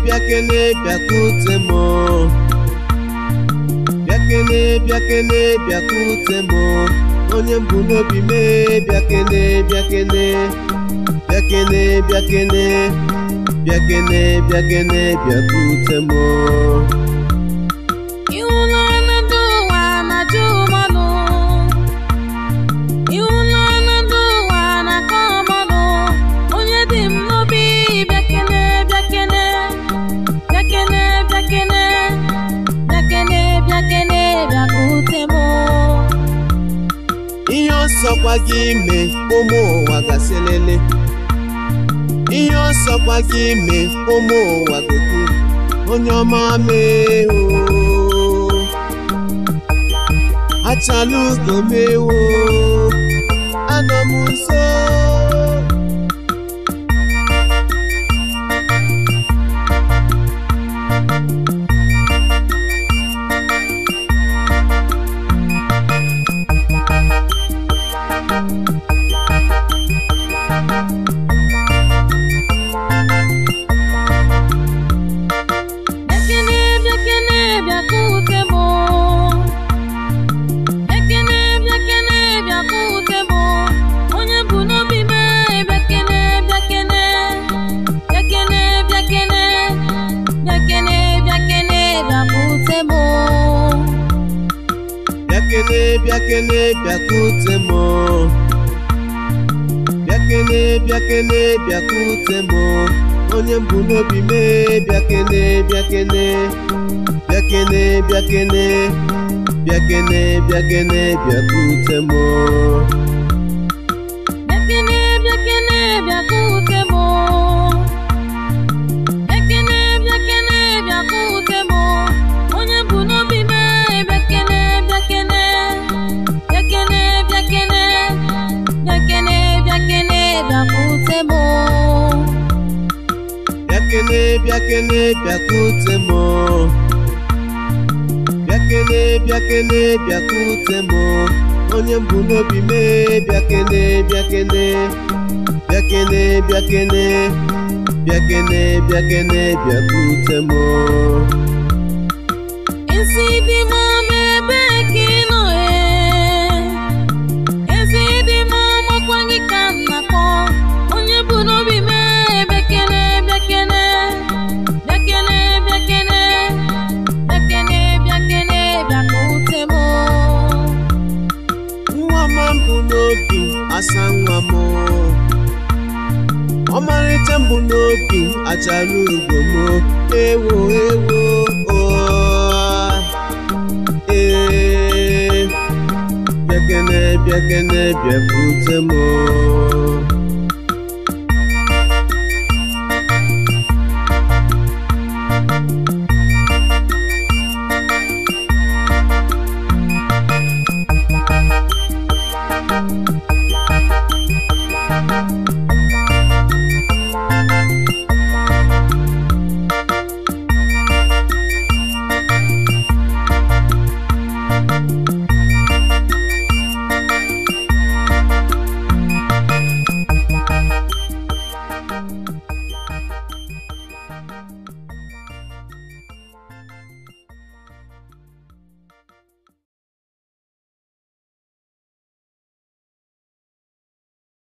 bịakene bịakute m bịakene bịakene bịakute m onye mbụ n'obi mee bịakene bịakene bịakene bịakene bịakene bịakene bịakute m ihe ọsọkwa gị ime ụmụ ụwa gaselele ihe ọsọkwa gị ime ụmụ ụwa gote onye ọma mee achala ugo mewo anọ m nso bịakene bịakute m bịakene bịakene bịakute m onye mbụ n'obi mee bịakene bịakene bịakene bịakene bịakene bịakene bịakute m bịakene bịakene bịakute m bịakene bịakene bịakute m onye mbụ n'obi mee bịakene bịakene bịakene bịakene bịakene bịakene bịakute m bịakene bịakene bịakute m bịakene bịakene bịakute m onye mbụ n'obi mee bịakene bịakene bịakene bịakene bịakene bịakene bịakute m ezi dị m ebe ka ị nọ ezi dị m makwa gị ka m na-akpọ onye bụ n'obi mee bịakene bịakene bịakene bịakene bịakene bịakene bịakute m nwa m mbụ n'obi asa nwa m ọmarịcha mbụ n'obi achara ugo m ewo ewo bịakene bịakene bịakute m